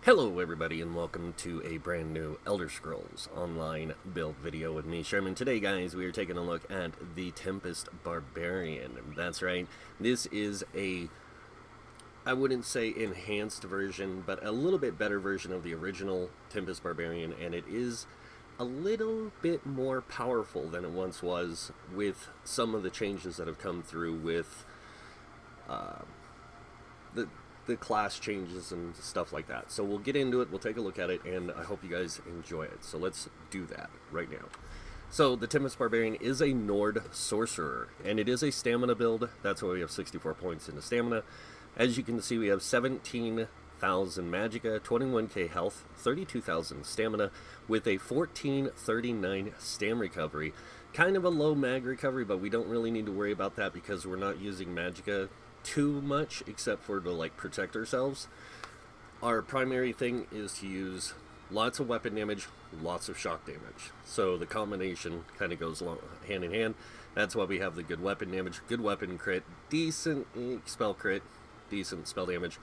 Hello everybody and welcome to a brand new Elder Scrolls Online build video with me, Sherman. Today guys, we are taking a look at the Tempest Barbarian. That's right, this is a, I wouldn't say enhanced version, but a little bit better version of the original Tempest Barbarian, and it is a little bit more powerful than it once was with some of the changes that have come through with the class changes and stuff like that. So we'll get into it, we'll take a look at it, and I hope you guys enjoy it. So let's do that right now. So the Tempest Barbarian is a Nord Sorcerer, and it is a stamina build. That's why we have 64 points into stamina. As you can see, we have 17,000 magicka, 21k health, 32,000 stamina, with a 1439 stam recovery. Kind of a low mag recovery, but we don't really need to worry about that because we're not using magicka too much except for to like protect ourselves. Our primary thing is to use lots of weapon damage, lots of shock damage, so the combination kind of goes hand in hand. That's why we have the good weapon damage, good weapon crit, decent spell crit, decent spell damage,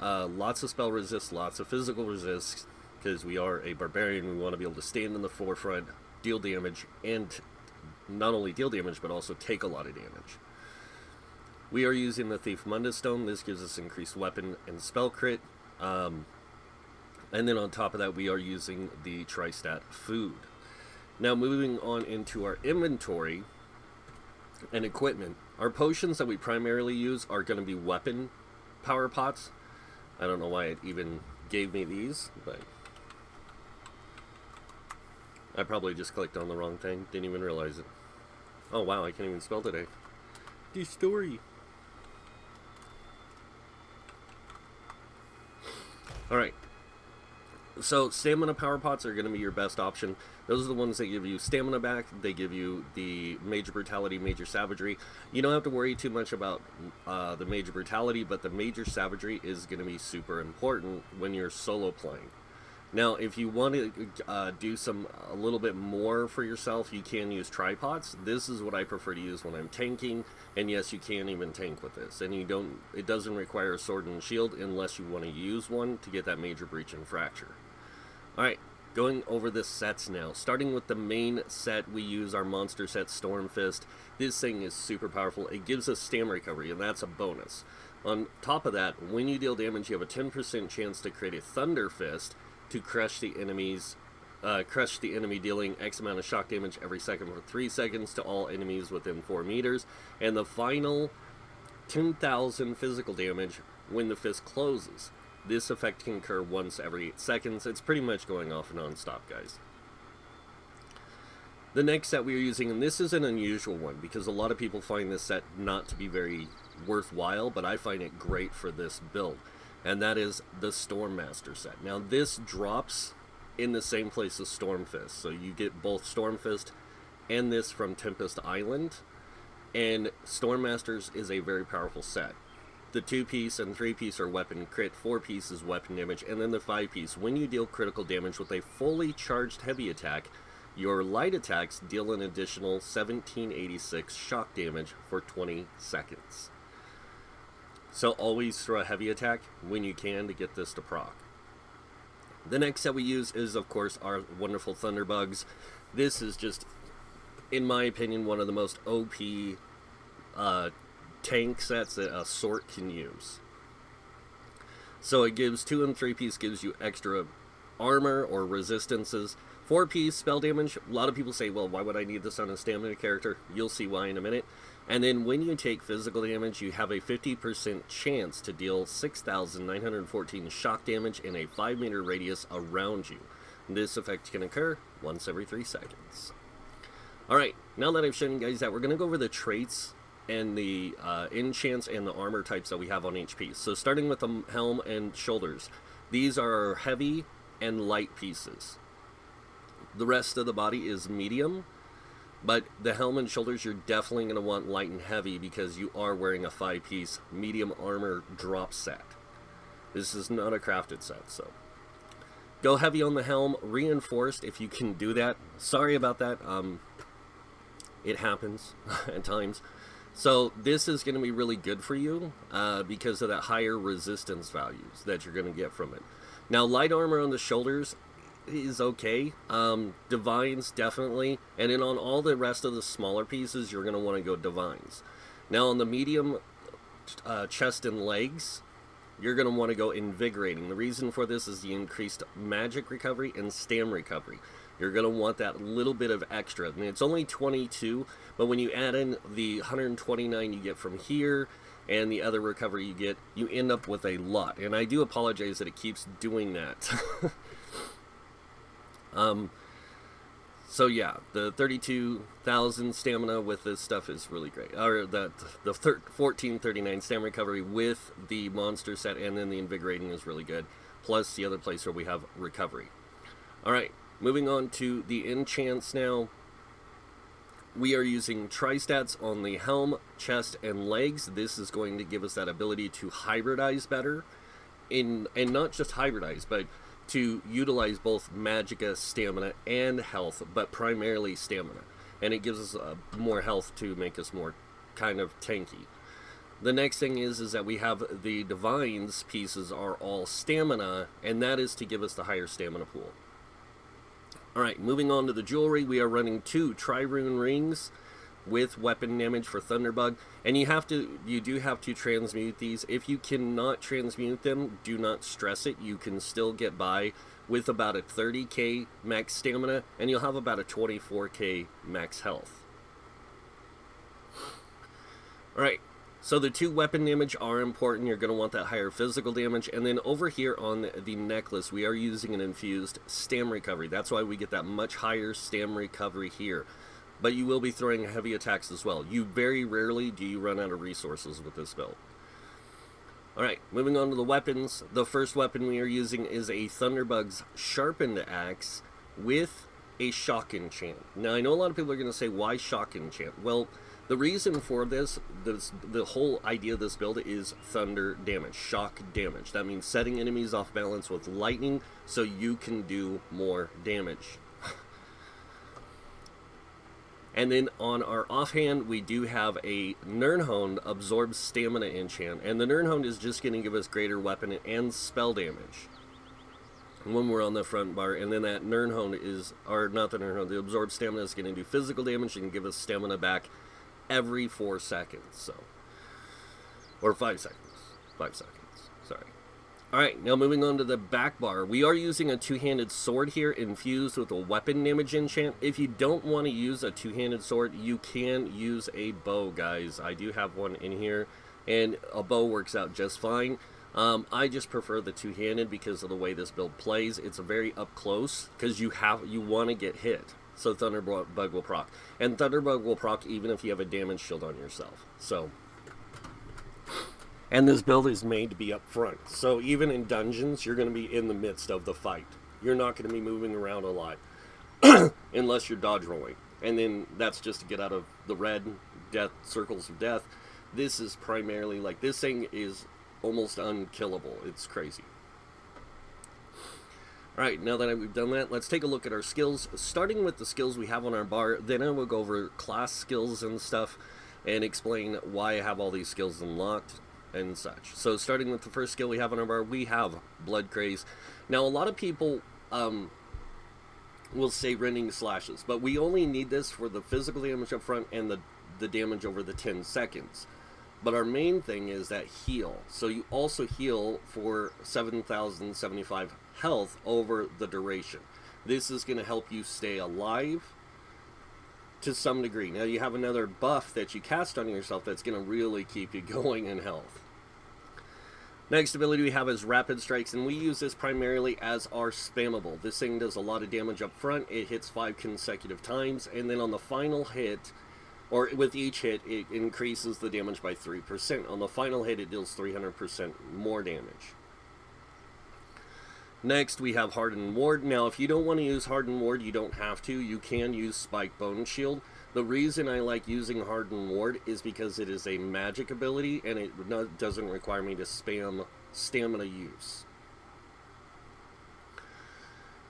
lots of spell resist, lots of physical resist, because we are a barbarian. We want to be able to stand in the forefront, deal damage, and not only deal damage but also take a lot of damage. We are using the Thief Mundus Stone. This gives us increased weapon and spell crit. And then on top of that, we are using the Tristat Food. Now moving on into our inventory and equipment. Our potions that we primarily use are going to be weapon power pots. I don't know why it even gave me these, but I probably just clicked on the wrong thing. Didn't even realize it. Oh wow, I can't even spell today. The story. Alright, so stamina power pots are going to be your best option. Those are the ones that give you stamina back. They give you the major brutality, major savagery. You don't have to worry too much about the major brutality, but the major savagery is going to be super important when you're solo playing. Now, if you want to do a little bit more for yourself, you can use tripods. This is what I prefer to use when I'm tanking, and yes, you can even tank with this. And it doesn't require a sword and shield unless you want to use one to get that major breach and fracture. Alright, going over the sets now. Starting with the main set, we use our monster set, Stormfist. This thing is super powerful. It gives us stam recovery, and that's a bonus. On top of that, when you deal damage, you have a 10% chance to create a Thunder Fist to crush the enemy, dealing X amount of shock damage every second for 3 seconds to all enemies within 4 meters, and the final 10,000 physical damage when the fist closes. This effect can occur once every 8 seconds. It's pretty much going off non-stop, guys. The next set we are using, and this is an unusual one because a lot of people find this set not to be very worthwhile, but I find it great for this build. And that is the Stormmaster set. Now this drops in the same place as Stormfist, so you get both Stormfist and this from Tempest Island, and Stormmasters is a very powerful set. The 2-piece and 3-piece are weapon crit, 4-piece is weapon damage, and then the 5-piece, when you deal critical damage with a fully charged heavy attack, your light attacks deal an additional 1786 shock damage for 20 seconds. So always throw a heavy attack when you can to get this to proc. The next set we use is, of course, our wonderful Thunderbugs. This is just, in my opinion, one of the most OP tank sets that a sort can use. So it gives 2 and 3-piece, gives you extra armor or resistances. 4-piece spell damage, a lot of people say, well, why would I need this on a stamina character? You'll see why in a minute. And then when you take physical damage, you have a 50% chance to deal 6,914 shock damage in a 5-meter radius around you. This effect can occur once every 3 seconds. Alright, now that I've shown you guys that, we're going to go over the traits and the enchants and the armor types that we have on each piece. So starting with the helm and shoulders. These are heavy and light pieces. The rest of the body is medium. But the helm and shoulders, you're definitely going to want light and heavy because you are wearing a 5-piece medium armor drop set. This is not a crafted set, so. Go heavy on the helm, reinforced if you can do that. Sorry about that. It happens at times. So this is going to be really good for you because of that higher resistance values that you're going to get from it. Now, light armor on the shoulders is okay. Divines, definitely. And then on all the rest of the smaller pieces, you're going to want to go divines. Now, on the medium chest and legs, you're going to want to go invigorating. The reason for this is the increased magic recovery and stam recovery. You're going to want that little bit of extra. I mean, it's only 22, but when you add in the 129 you get from here and the other recovery you get, you end up with a lot. And I do apologize that it keeps doing that. So yeah, the 32,000 stamina with this stuff is really great. Or the 1439 stamina recovery with the monster set, and then the invigorating is really good. Plus the other place where we have recovery. Alright, moving on to the enchants now. We are using tri-stats on the helm, chest, and legs. This is going to give us that ability to hybridize better. And not just hybridize, but to utilize both magicka, stamina, and health, but primarily stamina. And it gives us more health to make us more kind of tanky. The next thing is that we have the divines pieces are all stamina, and that is to give us the higher stamina pool. Alright, moving on to the jewelry, we are running 2 tri-rune rings with weapon damage for Thunderbug, and you do have to transmute these. If you cannot transmute them, do not stress it. You can still get by with about a 30k max stamina, and you'll have about a 24k max health. Alright, so the 2 weapon damage are important. You're going to want that higher physical damage, and then over here on the necklace, we are using an infused stam recovery. That's why we get that much higher stam recovery here. But you will be throwing heavy attacks as well. You very rarely do you run out of resources with this build. Alright, moving on to the weapons. The first weapon we are using is a Thunderbug's Sharpened Axe with a Shock Enchant. Now, I know a lot of people are going to say, why Shock Enchant? Well, the reason for this, the whole idea of this build is thunder damage, shock damage. That means setting enemies off balance with lightning so you can do more damage. And then on our offhand, we do have a Nirnhond Absorb Stamina enchant. And the Nirnhond is just going to give us greater weapon and spell damage when we're on the front bar. And then that Nirnhond is, or not the Nirnhond, the Absorb Stamina is going to do physical damage and give us stamina back every 4 seconds. So, or 5 seconds. 5 seconds, sorry. Alright, now moving on to the back bar. We are using a two-handed sword here infused with a weapon damage enchant. If you don't want to use a two-handed sword, you can use a bow, guys. I do have one in here, and a bow works out just fine. I just prefer the two-handed because of the way this build plays. It's a very up close, because you want to get hit. So Thunderbug will proc. And Thunderbug will proc even if you have a damage shield on yourself. So, and this build is made to be up front. So even in dungeons, you're going to be in the midst of the fight. You're not going to be moving around a lot. Unless you're dodge rolling. And then that's just to get out of the red death circles of death. This is primarily like, this thing is almost unkillable. It's crazy. Alright, now that we've done that, let's take a look at our skills. Starting with the skills we have on our bar, then I will go over class skills and stuff and explain why I have all these skills unlocked and such. So starting with the first skill we have on our bar, we have Blood Craze. Now a lot of people will say Rending Slashes, but we only need this for the physical damage up front and the damage over the 10 seconds. But our main thing is that heal. So you also heal for 7,075 health over the duration. This is going to help you stay alive to some degree. Now you have another buff that you cast on yourself that's going to really keep you going in health. Next ability we have is Rapid Strikes, and we use this primarily as our spammable. This thing does a lot of damage up front. It hits 5 consecutive times, and then on the final hit, or with each hit, it increases the damage by 3%. On the final hit, it deals 300% more damage. Next, we have Hardened Ward. Now, if you don't want to use Hardened Ward, you don't have to. You can use Spike Bone Shield. The reason I like using Hardened Ward is because it is a magic ability, and it doesn't require me to spam stamina use.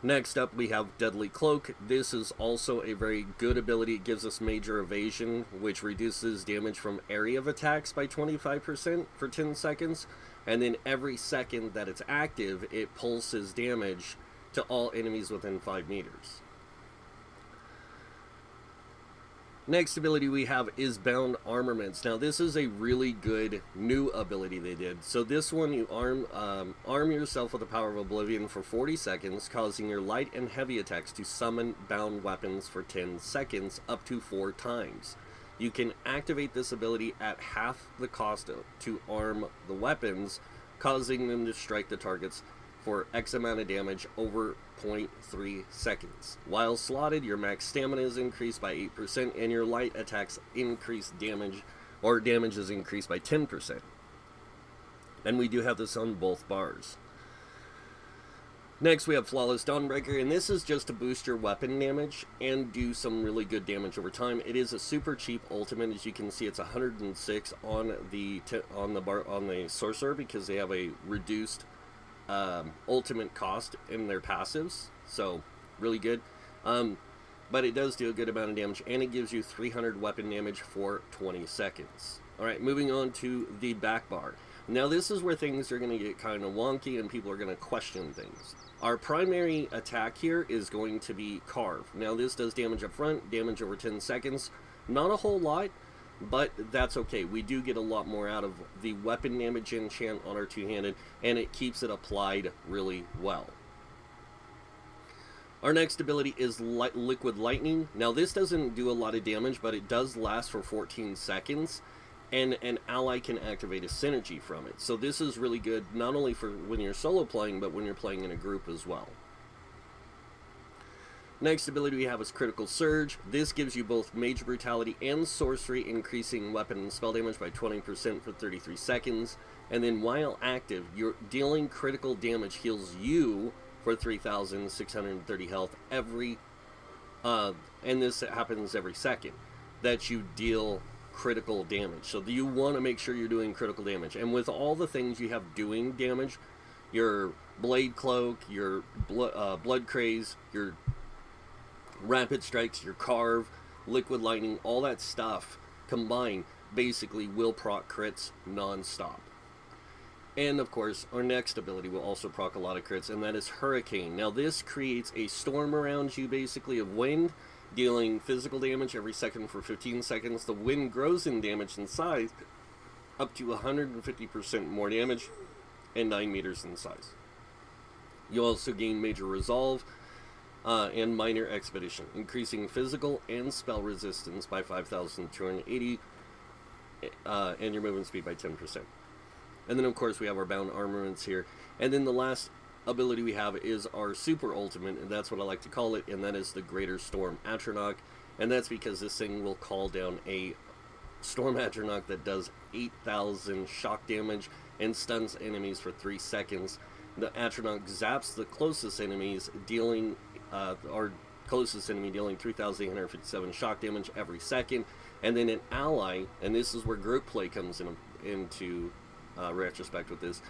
Next up, we have Deadly Cloak. This is also a very good ability. It gives us major evasion, which reduces damage from area of attacks by 25% for 10 seconds. And then every second that it's active, it pulses damage to all enemies within 5 meters. Next ability we have is Bound Armaments. Now this is a really good new ability they did. So this one, you arm yourself with the power of Oblivion for 40 seconds, causing your light and heavy attacks to summon bound weapons for 10 seconds, up to 4 times. You can activate this ability at half the cost to arm the weapons, causing them to strike the targets for X amount of damage over 0.3 seconds. While slotted, your max stamina is increased by 8% and your light attacks increase damage, or damage is increased by 10%. And we do have this on both bars. Next we have Flawless Dawnbreaker, and this is just to boost your weapon damage and do some really good damage over time. It is a super cheap ultimate. As you can see, it's 106 on the Sorcerer, because they have a reduced ultimate cost in their passives, so really good. But it does do a good amount of damage, and it gives you 300 weapon damage for 20 seconds. Alright, moving on to the back bar. Now this is where things are going to get kind of wonky and people are going to question things. Our primary attack here is going to be Carve. Now this does damage up front, damage over 10 seconds. Not a whole lot, but that's okay. We do get a lot more out of the weapon damage enchant on our two-handed, and it keeps it applied really well. Our next ability is Liquid Lightning. Now this doesn't do a lot of damage, but it does last for 14 seconds, and an ally can activate a synergy from it. So this is really good, not only for when you're solo playing, but when you're playing in a group as well. Next ability we have is Critical Surge. This gives you both Major Brutality and Sorcery, increasing weapon and spell damage by 20% for 33 seconds. And then while active, you're dealing critical damage heals you for 3,630 health every, and this happens every second, that you deal critical damage. So you want to make sure you're doing critical damage. And with all the things you have doing damage, your Blade Cloak, your Blood Craze, your Rapid Strikes, your Carve, Liquid Lightning, all that stuff combined basically will proc crits non-stop. And of course, our next ability will also proc a lot of crits, and that is Hurricane. Now this creates a storm around you, basically, of wind, dealing physical damage every second for 15 seconds. The wind grows in damage and size up to 150% more damage and 9 meters in size. You also gain Major Resolve and Minor Expedition, increasing physical and spell resistance by 5,280 and your movement speed by 10%. And then of course we have our Bound Armaments here. And then the last ability we have is our super ultimate, and that's what I like to call it, and that is the Greater Storm Atronach. And that's because this thing will call down a Storm Atronach that does 8,000 shock damage and stuns enemies for 3 seconds. The Atronach zaps the closest enemies, dealing our closest enemy dealing 3,857 shock damage every second. And then an ally, and this is where group play comes into retrospect with this,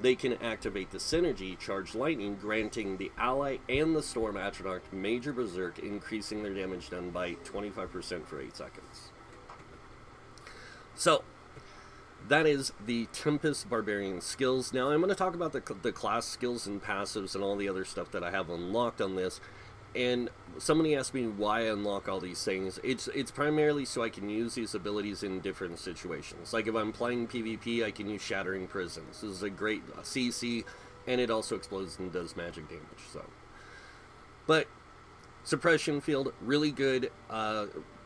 they can activate the synergy Charge Lightning, granting the ally and the Storm Atronach Major Berserk, increasing their damage done by 25% for 8 seconds. So that is the Tempest Barbarian skills. Now I'm going to talk about the class skills and passives and all the other stuff that I have unlocked on this. And somebody asked me why I unlock all these things. It's primarily so I can use these abilities in different situations. Like if I'm playing PvP, I can use Shattering Prisons. This is a great CC, and it also explodes and does magic damage. So, but Suppression Field, really good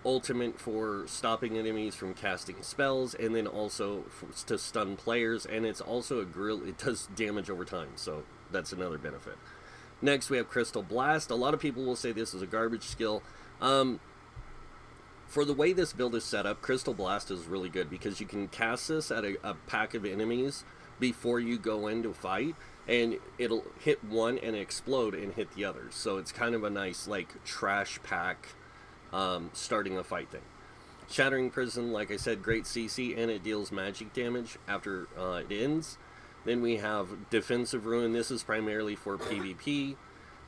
ultimate for stopping enemies from casting spells, and then also to stun players. And it's also it does damage over time, so that's another benefit. Next, we have Crystal Blast. A lot of people will say this is a garbage skill. For the way this build is set up, Crystal Blast is really good because you can cast this at a pack of enemies before you go in to fight, and it'll hit one and explode and hit the others. So it's kind of a nice, like, trash pack starting a fight thing. Shattering Prison, like I said, great CC, and it deals magic damage after it ends. Then we have Defensive Ruin. This is primarily for PvP.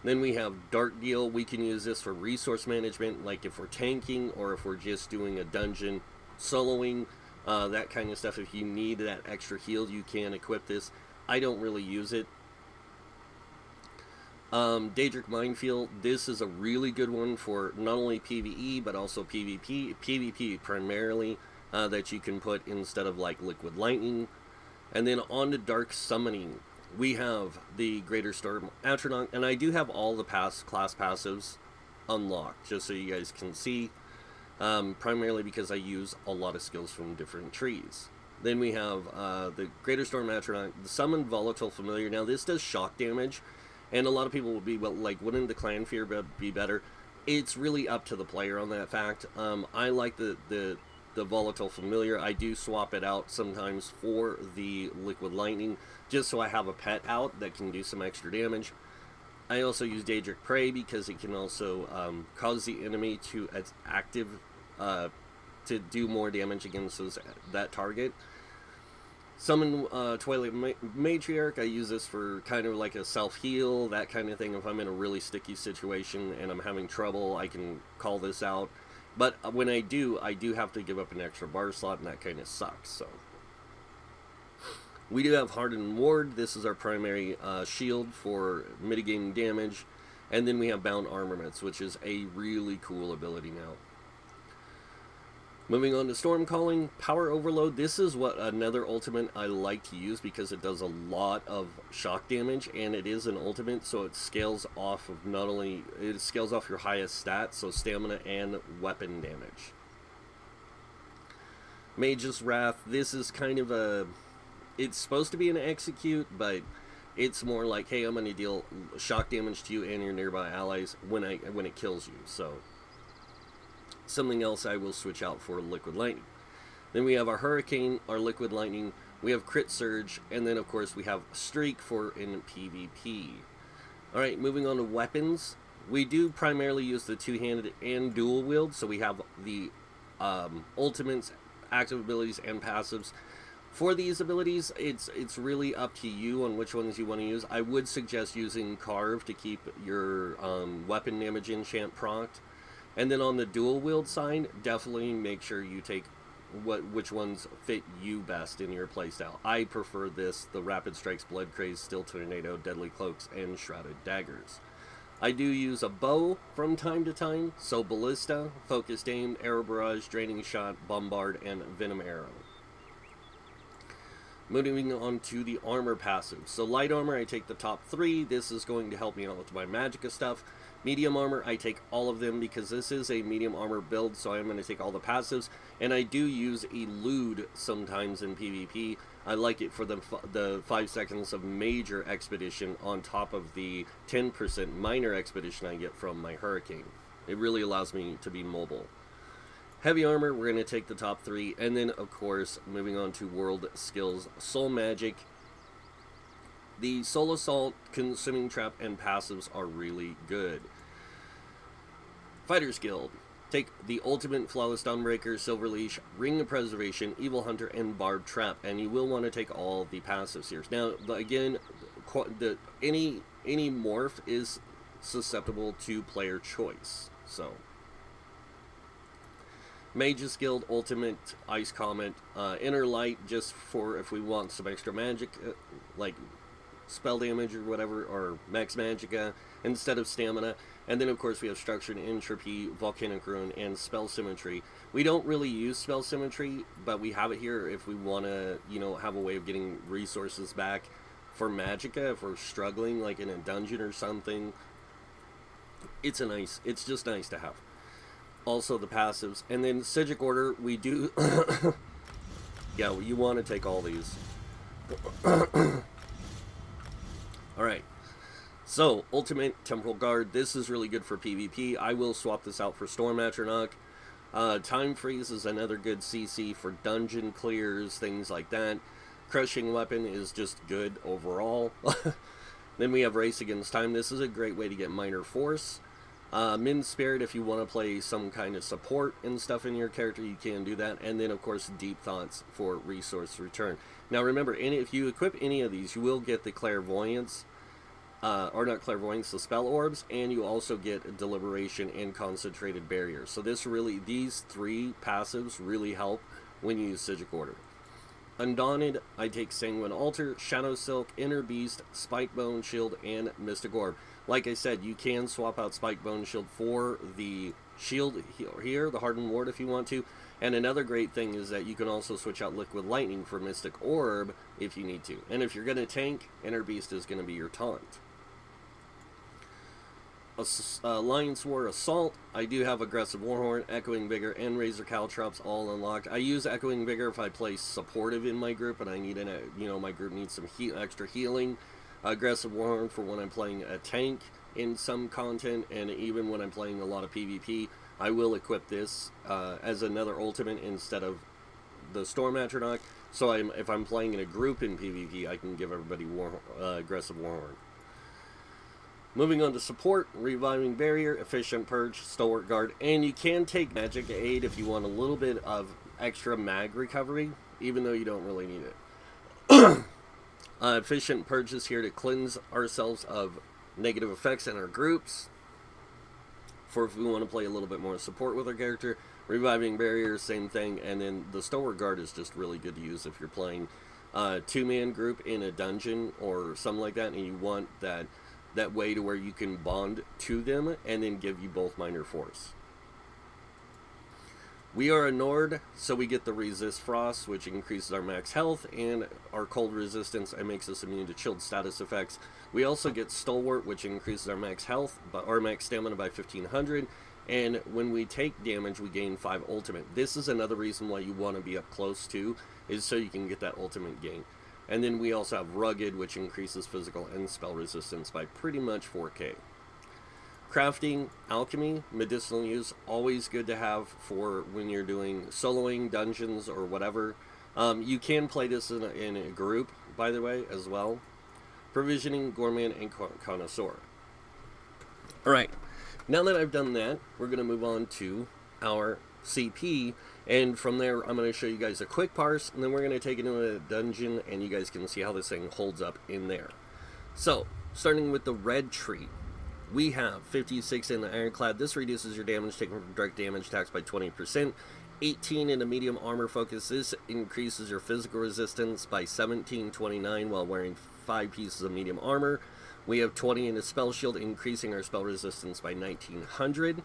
Then we have Dark Deal. We can use this for resource management, like if we're tanking or if we're just doing a dungeon, soloing, that kind of stuff. If you need that extra heal, you can equip this. I don't really use it. Daedric Minefield. This is a really good one for not only PvE, but also PvP. PvP primarily, that you can put instead of like Liquid Lightning. And then on to Dark Summoning, we have the Greater Storm Atronach, and I do have all the class passives unlocked, just so you guys can see, primarily because I use a lot of skills from different trees. Then we have the Greater Storm Atronach, the Summon Volatile Familiar. Now this does shock damage, and a lot of people will be like, wouldn't the Clan Fear be better? It's really up to the player on that fact. I like the Volatile Familiar. I do swap it out sometimes for the Liquid Lightning, just so I have a pet out that can do some extra damage. I also use Daedric Prey because it can also cause the enemy to active to do more damage against that target. Summon Twilight Matriarch. I use this for kind of like a self-heal, that kind of thing. If I'm in a really sticky situation and I'm having trouble, I can call this out. But when I do have to give up an extra bar slot, and that kind of sucks. So we do have Hardened Ward. This is our primary shield for mitigating damage. And then we have Bound Armaments, which is a really cool ability now. Moving on to Storm Calling, Power Overload. This is what another ultimate I like to use because it does a lot of shock damage, and it is an ultimate, so it scales off of it scales off your highest stats, so stamina and weapon damage. Mage's Wrath. This is kind of it's supposed to be an execute, but it's more like, hey, I'm going to deal shock damage to you and your nearby allies when it kills you. So something else I will switch out for Liquid Lightning. Then we have our Hurricane, our Liquid Lightning, we have Crit Surge, and then of course we have Streak for in PvP. Alright, moving on to weapons. We do primarily use the two-handed and dual wield, so we have the ultimates, active abilities, and passives. For these abilities, it's really up to you on which ones you want to use. I would suggest using Carve to keep your weapon damage enchant procced. And then on the dual wield side, definitely make sure you take which ones fit you best in your playstyle. I prefer the Rapid Strikes, Blood Craze, Steel Tornado, Deadly Cloaks, and Shrouded Daggers. I do use a bow from time to time, so Ballista, Focused Aim, Arrow Barrage, Draining Shot, Bombard, and Venom Arrow. Moving on to the armor passive. So light armor, I take the top 3. This is going to help me out with my magicka stuff. Medium armor, I take all of them because this is a medium armor build, so I'm going to take all the passives. And I do use Elude sometimes in PvP. I like it for the 5 seconds of major expedition on top of the 10% minor expedition I get from my Hurricane. It really allows me to be mobile. Heavy armor, we're going to take the top 3. And then, of course, moving on to world skills, Soul Magic. The Soul Assault, Consuming Trap, and passives are really good. Fighter's Guild. Take the Ultimate, Flawless Dawnbreaker, Silver Leash, Ring of Preservation, Evil Hunter, and Barbed Trap. And you will want to take all the passives here. Now, again, any morph is susceptible to player choice. So, Mage's Guild, Ultimate, Ice Comet, Inner Light, just for if we want some extra magic, like spell damage or whatever, or max magicka instead of stamina. And then of course we have Structured Entropy, Volcanic Ruin, and Spell Symmetry. We don't really use Spell Symmetry, but we have it here if we want to, have a way of getting resources back for magicka if we're struggling, like in a dungeon or something. It's just nice to have. Also the passives. And then Sigic Order, we do yeah, you want to take all these. Alright, so Ultimate Temporal Guard, this is really good for PvP. I will swap this out for Storm Atronach. Time Freeze is another good CC for dungeon clears, things like that. Crushing Weapon is just good overall. Then we have Race Against Time. This is a great way to get Minor Force. Min Spirit, if you want to play some kind of support and stuff in your character, you can do that. And then, of course, Deep Thoughts for resource return. Now, remember, if you equip any of these, you will get the Clairvoyance. or not clairvoyance, the spell orbs, and you also get deliberation and concentrated barrier. So these 3 passives really help when you use Sigil Order. Undaunted, I take Sanguine Altar, Shadow Silk, Inner Beast, Spike Bone Shield, and Mystic Orb. Like I said, you can swap out Spike Bone Shield for the shield here, the Hardened Ward, if you want to. And another great thing is that you can also switch out Liquid Lightning for Mystic Orb if you need to. And if you're going to tank, Inner Beast is going to be your taunt. Lion's War Assault, I do have Aggressive Warhorn, Echoing Vigor, and Razor Caltrops all unlocked. I use Echoing Vigor if I play supportive in my group and I need my group needs some extra healing. Aggressive Warhorn for when I'm playing a tank in some content, and even when I'm playing a lot of PvP, I will equip this as another ultimate instead of the Storm Atronach. So if I'm playing in a group in PvP, I can give everybody Aggressive Warhorn. Moving on to support, Reviving Barrier, Efficient Purge, Stalwart Guard, and you can take Magic Aid if you want a little bit of extra mag recovery, even though you don't really need it. Efficient Purge is here to cleanse ourselves of negative effects in our groups, for if we want to play a little bit more support with our character. Reviving Barrier, same thing, and then the Stalwart Guard is just really good to use if you're playing a 2-man group in a dungeon or something like that, and you want that way to where you can bond to them and then give you both minor force. We are a Nord, so we get the Resist Frost, which increases our max health and our cold resistance and makes us immune to chilled status effects. We also get Stalwart, which increases our max health, our max stamina by 1500, and when we take damage, we gain 5 ultimate. This is another reason why you want to be up close to, is so you can get that ultimate gain. And then we also have Rugged, which increases physical and spell resistance by pretty much 4k. Crafting, Alchemy, medicinal use, always good to have for when you're doing soloing, dungeons, or whatever. You can play this in a group, by the way, as well. Provisioning, Gourmand, and Connoisseur. Alright, now that I've done that, we're going to move on to our CP, and from there I'm going to show you guys a quick parse, and then we're going to take it into a dungeon and you guys can see how this thing holds up in there. So, starting with the red tree, we have 56 in the Ironclad. This reduces your damage taken from direct damage attacks by 20%. 18 in the medium armor focus. This increases your physical resistance by 1729 while wearing 5 pieces of medium armor. We have 20 in the spell shield, increasing our spell resistance by 1900.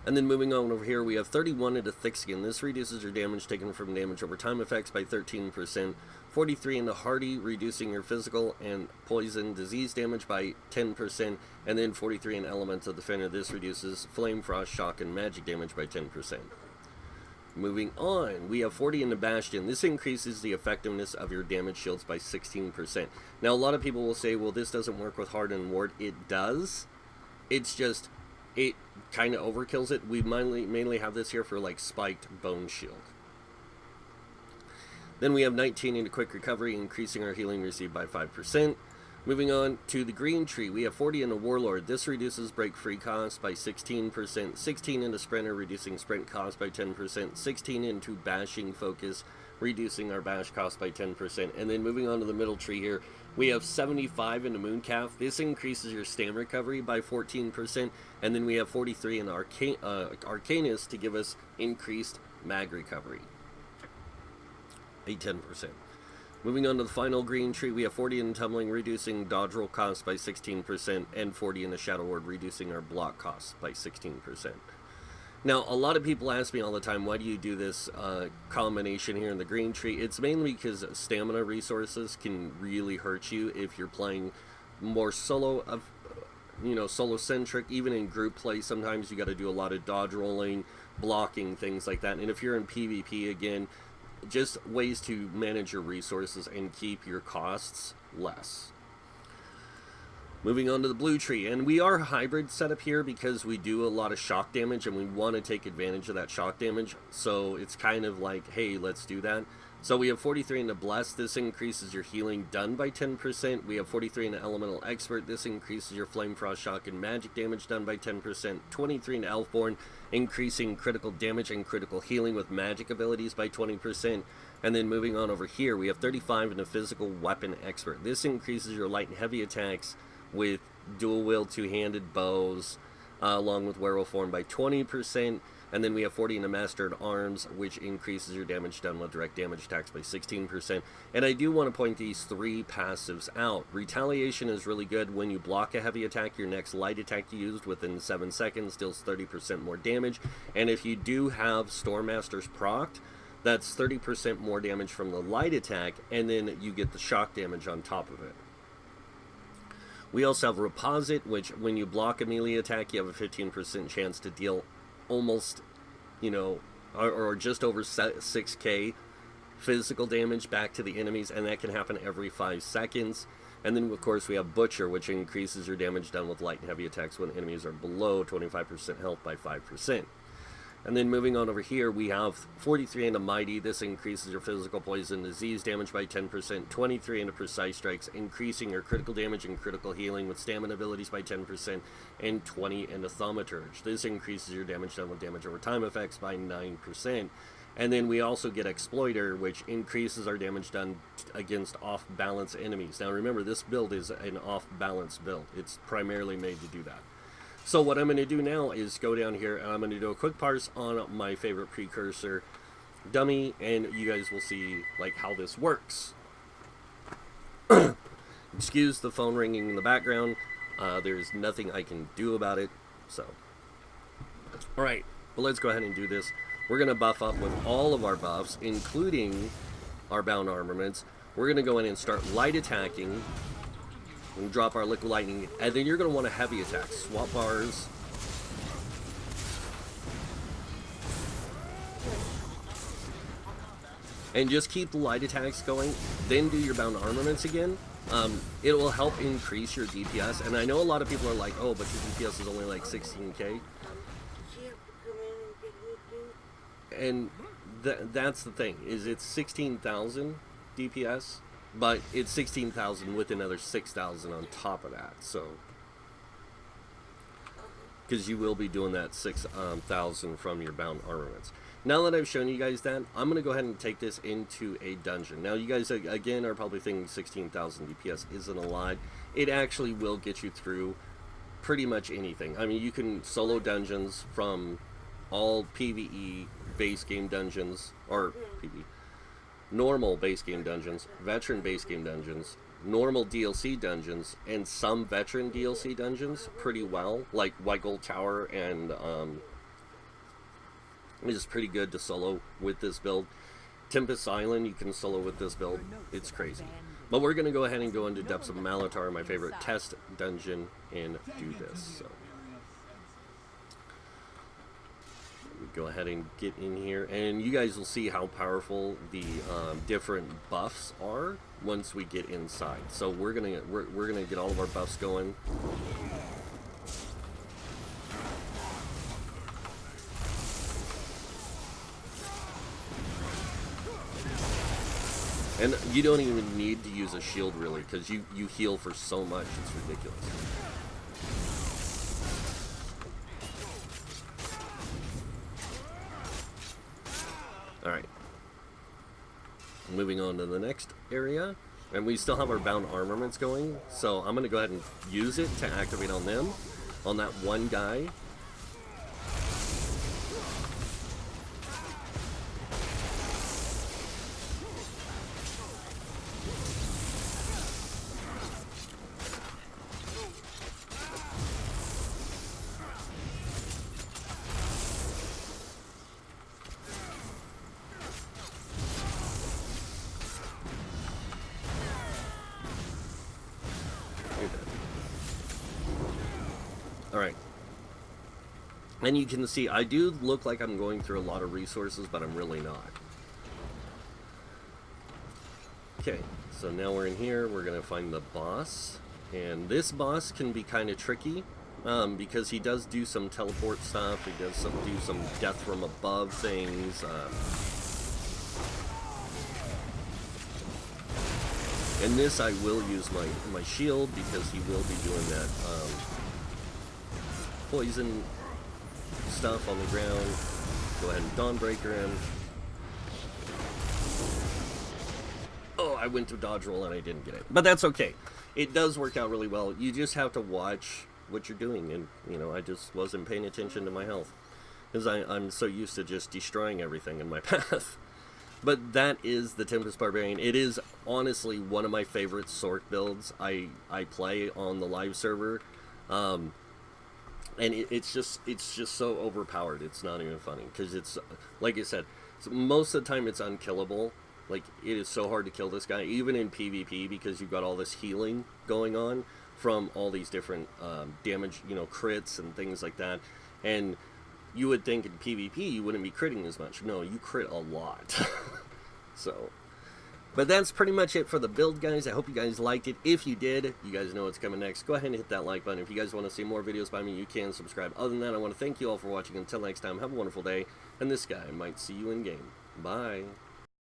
And then moving on over here, we have 31 into Thick Skin. This reduces your damage taken from damage over time effects by 13%. 43 into Hardy, reducing your physical and poison disease damage by 10%. And then 43 in Elemental Defender. This reduces Flame, Frost, Shock, and Magic damage by 10%. Moving on, we have 40 in the Bastion. This increases the effectiveness of your damage shields by 16%. Now, a lot of people will say, well, this doesn't work with Hardened Ward. It does. It's just, it kind of overkills it. We mainly have this here for like Spiked Bone Shield. Then we have 19 into Quick Recovery, increasing our healing received by 5%. Moving on to the green tree, we have 40 into Warlord. This reduces break free cost by 16%. 16 into Sprinter, reducing sprint cost by 10%. 16 into Bashing Focus, reducing our bash cost by 10%. And then moving on to the middle tree here, we have 75 into Mooncalf. This increases your stam recovery by 14%. And then we have 43 in Arcanist to give us increased mag recovery by 10%. Moving on to the final green tree, we have 40 in Tumbling, reducing dodge roll cost by 16%, and 40 in the Shadow Ward, reducing our block cost by 16%. Now, a lot of people ask me all the time, why do you do this combination here in the green tree? It's mainly because stamina resources can really hurt you if you're playing more solo solo-centric. Even in group play, sometimes you got to do a lot of dodge rolling, blocking, things like that. And if you're in PvP, again, just ways to manage your resources and keep your costs less. Moving on to the blue tree, and we are a hybrid setup here because we do a lot of shock damage and we want to take advantage of that shock damage, so it's kind of like, hey, let's do that. So we have 43 in the Bless. This increases your healing done by 10%. We have 43 in the Elemental Expert. This increases your Flame, Frost, Shock, and Magic damage done by 10%. 23 in the Elfborn, increasing critical damage and critical healing with magic abilities by 20%. And then moving on over here, we have 35 in the physical weapon expert. This increases your light and heavy attacks with dual wield two-handed bows, along with werewolf form by 20%. And then we have 40 in the mastered arms, which increases your damage done with direct damage attacks by 16%. And I do want to point these 3 passives out. Retaliation is really good. When you block a heavy attack, your next light attack you used within 7 seconds deals 30% more damage. And if you do have Stormmaster's procced, that's 30% more damage from the light attack, and then you get the shock damage on top of it. We also have Reposit, which when you block a melee attack, you have a 15% chance to deal almost, you know, or just over 6k physical damage back to the enemies, and that can happen every 5 seconds. And then, of course, we have Butcher, which increases your damage done with light and heavy attacks when enemies are below 25% health by 5%. And then moving on over here, we have 43 into Mighty. This increases your physical poison disease damage by 10%. 23 into Precise Strikes, increasing your critical damage and critical healing with stamina abilities by 10%. And 20 into Thaumaturge. This increases your damage done with damage over time effects by 9%. And then we also get Exploiter, which increases our damage done against off-balance enemies. Now remember, this build is an off-balance build. It's primarily made to do that. So what I'm going to do now is go down here and I'm going to do a quick parse on my favorite precursor dummy, and you guys will see like how this works. Excuse the phone ringing in the background. There's nothing I can do about it. So, alright, but let's go ahead and do this. We're going to buff up with all of our buffs, including our bound armaments. We're going to go in and start light attacking. And drop our liquid lightning, and then you're going to want a heavy attack. Swap bars. And just keep the light attacks going. Then do your bound armaments again. It will help increase your DPS. And I know a lot of people are like, oh, but your DPS is only like 16k. And that's the thing, is it's 16,000 DPS. But it's 16,000 with another 6,000 on top of that, so. Because you will be doing that 6,000 from your bound armaments. Now that I've shown you guys that, I'm going to go ahead and take this into a dungeon. Now you guys, again, are probably thinking 16,000 DPS isn't a lot. It actually will get you through pretty much anything. I mean, you can solo dungeons from all PvE base game dungeons, or PvE. Normal base game dungeons, veteran base game dungeons, normal DLC dungeons, and some veteran DLC dungeons pretty well, like White Gold Tower, and it's pretty good to solo with this build. Tempest Island, you can solo with this build. It's crazy. But we're going to go ahead and go into Depths of Malatar, my favorite test dungeon, and do this. So go ahead and get in here, and you guys will see how powerful the different buffs are once we get inside. So we're gonna get all of our buffs going. And you don't even need to use a shield really, because you heal for so much, it's ridiculous. Alright, moving on to the next area, and we still have our bound armaments going, so I'm going to go ahead and use it to activate on them, on that one guy. Alright. And you can see, I do look like I'm going through a lot of resources, but I'm really not. Okay, so now we're in here, we're going to find the boss. And this boss can be kind of tricky, because he does do some teleport stuff, he does do some death from above things. In this I will use my shield, because he will be doing that poison stuff on the ground. Go ahead and Dawnbreaker him. I went to dodge roll and I didn't get it. But that's okay. It does work out really well. You just have to watch what you're doing. And, you know, I just wasn't paying attention to my health. Because I'm so used to just destroying everything in my path. But that is the Tempest Barbarian. It is honestly one of my favorite Sorc builds I play on the live server. And it's just so overpowered. It's not even funny. Because it's, like I said, most of the time it's unkillable. Like, it is so hard to kill this guy, even in PvP, because you've got all this healing going on from all these different damage, you know, crits and things like that. And you would think in PvP you wouldn't be critting as much. No, you crit a lot. So, but that's pretty much it for the build, guys. I hope you guys liked it. If you did, you guys know what's coming next. Go ahead and hit that like button. If you guys want to see more videos by me, you can subscribe. Other than that, I want to thank you all for watching. Until next time, have a wonderful day. And this guy might see you in game. Bye.